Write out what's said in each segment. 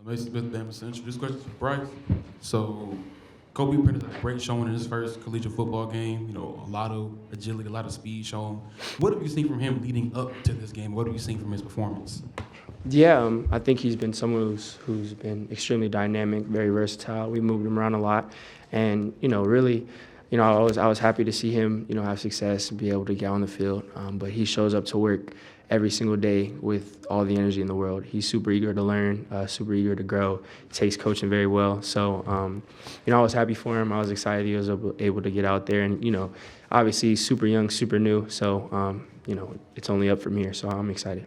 Mason Smith, Bama Central. This question is for Bryce. So, Kobe Bryant had a great showing in his first collegiate football game. A lot of agility, a lot of speed showing. What have you seen from him leading up to this game? What have you seen from his performance? Yeah, I think he's been someone who's been extremely dynamic, very versatile. We moved him around a lot, and really, I was happy to see him, have success and be able to get on the field. But he shows up to work every single day with all the energy in the world. He's super eager to learn, super eager to grow. He takes coaching very well. So, I was happy for him. I was excited he was able to get out there, and obviously he's super young, super new. So, it's only up from here. So I'm excited.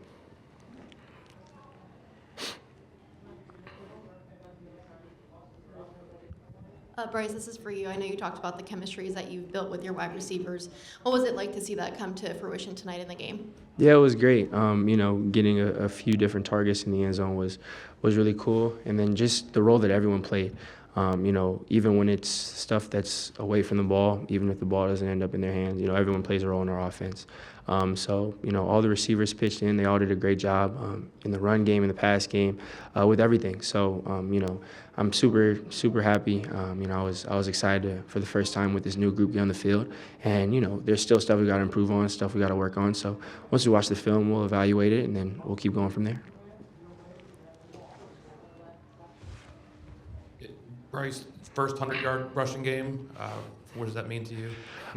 Bryce, this is for you. I know you talked about the chemistries that you've built with your wide receivers. What was it like to see that come to fruition tonight in the game? Yeah, it was great. Getting a few different targets in the end zone was really cool. And then just the role that everyone played. Even when it's stuff that's away from the ball, even if the ball doesn't end up in their hands, everyone plays a role in our offense. All the receivers pitched in. They all did a great job in the run game, in the pass game, with everything. So, I'm super, super happy. I was excited for the first time with this new group get on the field. And, there's still stuff we got to improve on, stuff we got to work on. So once we watch the film, we'll evaluate it, and then we'll keep going from there. Bryce, first 100-yard rushing game. What does that mean to you?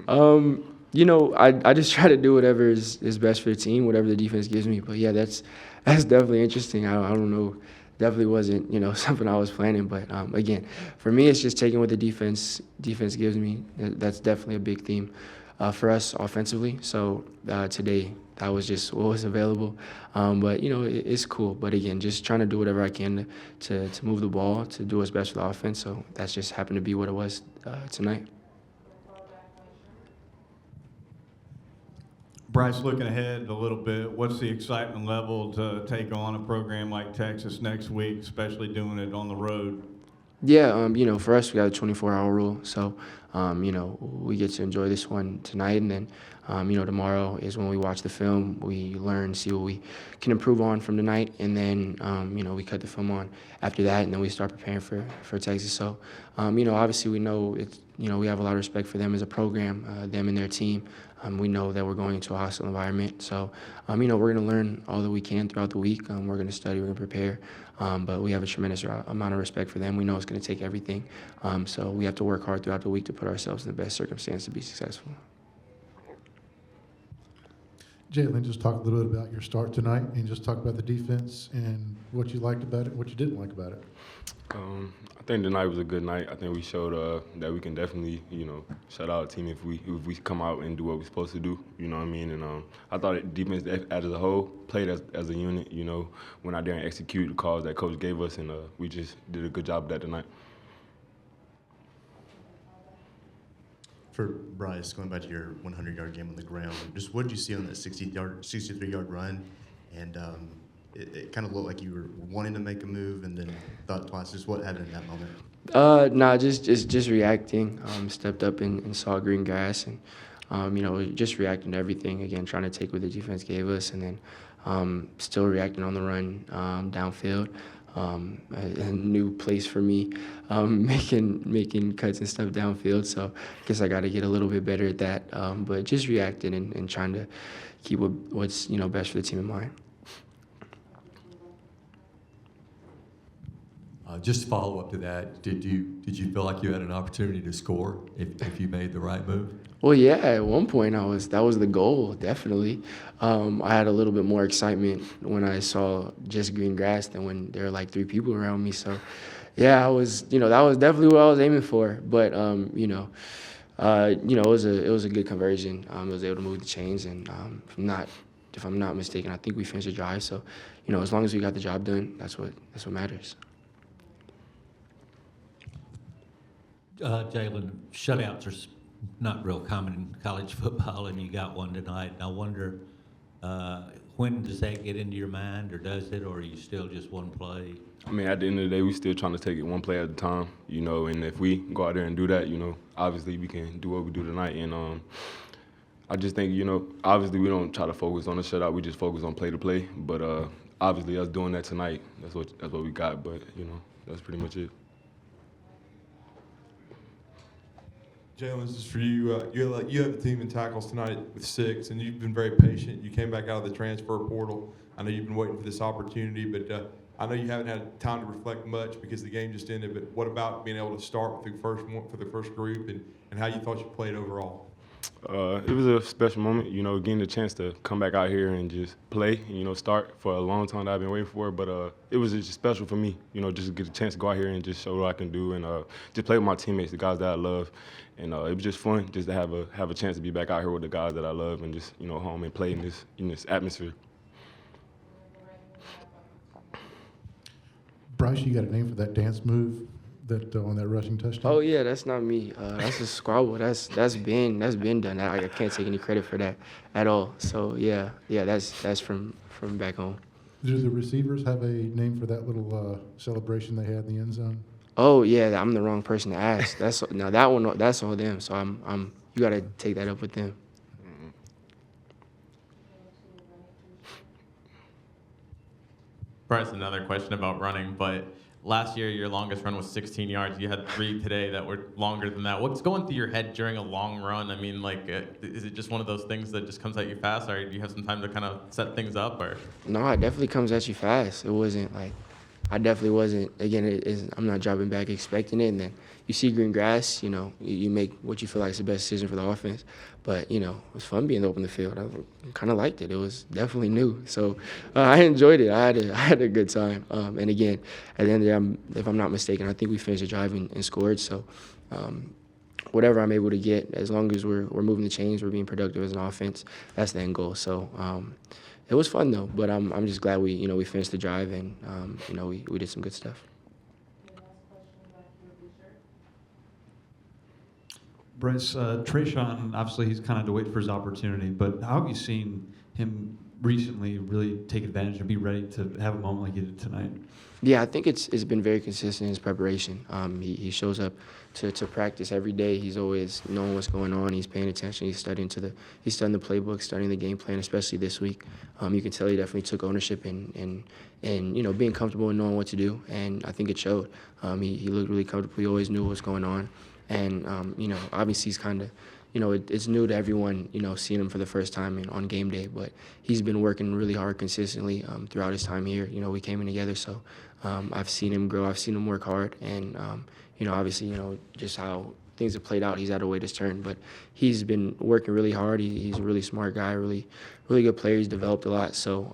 I just try to do whatever is best for the team, whatever the defense gives me. But yeah, that's definitely interesting. I don't know. Definitely wasn't something I was planning. But again, for me, it's just taking what the defense gives me. That's definitely a big theme for us offensively. So today, that was just what was available. But it's cool. But again, just trying to do whatever I can to move the ball, to do what's best for the offense. So that's just happened to be what it was tonight. Bryce, looking ahead a little bit, what's the excitement level to take on a program like Texas next week, especially doing it on the road? Yeah, for us, we got a 24-hour rule. So, we get to enjoy this one tonight. And then, tomorrow is when we watch the film. We learn, see what we can improve on from tonight. And then, we cut the film on after that. And then we start preparing for Texas. So, obviously we know it's, we have a lot of respect for them as a program, them and their team. We know that we're going into a hostile environment. So, we're going to learn all that we can throughout the week. We're going to study, we're going to prepare. But we have a tremendous amount of respect for them. We know it's going to take everything. So we have to work hard throughout the week to put ourselves in the best circumstance to be successful. Jaylen, just talk a little bit about your start tonight and just talk about the defense and what you liked about it, what you didn't like about it. I think tonight was a good night. I think we showed that we can definitely, shut out a team if we come out and do what we're supposed to do. You know what I mean? And I thought defense as a whole played as a unit. Went out there and executed the calls that coach gave us, and we just did a good job of that tonight. For Bryce, going back to your 100-yard game on the ground, just what did you see on that 63-yard run? And it kind of looked like you were wanting to make a move and then thought twice. Just what happened in that moment? Just reacting. Stepped up and saw green grass and, just reacting to everything. Again, trying to take what the defense gave us, and then still reacting on the run downfield. A new place for me, making cuts and stuff downfield. So I guess I got to get a little bit better at that. But just reacting and trying to keep what's best for the team in mind. Just to follow up to that, did you feel like you had an opportunity to score if you made the right move? Well, yeah, at one point that was the goal, definitely. I had a little bit more excitement when I saw just green grass than when there were like 3 people around me. So, yeah, that was definitely what I was aiming for. But, it was a good conversion. I was able to move the chains, and if I'm not mistaken, I think we finished the drive. So, as long as we got the job done, that's what matters. Jalen, shutouts are not real common in college football, and you got one tonight. And I wonder, when does that get into your mind, or does it, or are you still just one play? I mean, at the end of the day, we still trying to take it one play at a time, and if we go out there and do that, obviously we can do what we do tonight. And I just think, obviously we don't try to focus on the shutout. We just focus on play to play. But obviously us doing that tonight, that's what we got. But that's pretty much it. Jaylen, this is for you. You have the team in tackles tonight with 6, and you've been very patient. You came back out of the transfer portal. I know you've been waiting for this opportunity, but I know you haven't had time to reflect much because the game just ended. But what about being able to start with the first group and how you thought you played overall? It was a special moment, getting the chance to come back out here and just play, start for a long time that I've been waiting for. But it was just special for me, just to get a chance to go out here and just show what I can do and just play with my teammates, the guys that I love. And it was just fun just to have a chance to be back out here with the guys that I love and just, home and play in this atmosphere. Bryce, you got a name for that dance move that on that rushing touchdown? Oh yeah, that's not me. That's a squabble. That's been done. I can't take any credit for that at all. So yeah, that's from back home. Do the receivers have a name for that little celebration they had in the end zone? Oh yeah, I'm the wrong person to ask. That's all them. So you got to take that up with them. Bryce, another question about running, but last year your longest run was 16 yards. You had 3 today that were longer than that. What's going through your head during a long run? I mean, is it just one of those things that just comes at you fast, or do you have some time to kind of set things up? Or No, it definitely comes at you fast. It wasn't I definitely wasn't. Again, I'm not dropping back expecting it, and then you see green grass. You make what you feel like is the best decision for the offense. But it was fun being open the field. I kind of liked it. It was definitely new, so I enjoyed it. I had a good time. And again, at the end of the day, if I'm not mistaken, I think we finished the drive and scored. So whatever I'm able to get, as long as we're moving the chains, we're being productive as an offense. That's the end goal. So. It was fun though, but I'm just glad we finished the drive and we did some good stuff. Bryce, Trey Sean, obviously he's kind of to wait for his opportunity, but how have you seen him recently really take advantage and be ready to have a moment like he did tonight? Yeah, I think it's been very consistent in his preparation. He shows up to practice every day. He's always knowing what's going on. He's paying attention. He's studying the playbook, studying the game plan, especially this week. You can tell he definitely took ownership and being comfortable and knowing what to do. And I think it showed. He looked really comfortable. He always knew what was going on. And obviously he's kind of. It's new to everyone, seeing him for the first time on game day, but he's been working really hard consistently throughout his time here. We came in together, so I've seen him grow. I've seen him work hard, and, obviously, just how things have played out, he's had to wait his turn, but he's been working really hard. He's a really smart guy, really good player. He's developed a lot, so,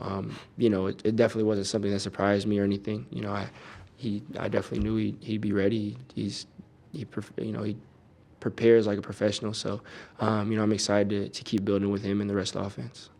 it definitely wasn't something that surprised me or anything. I definitely knew he'd be ready. He prepares like a professional. So, I'm excited to keep building with him and the rest of the offense.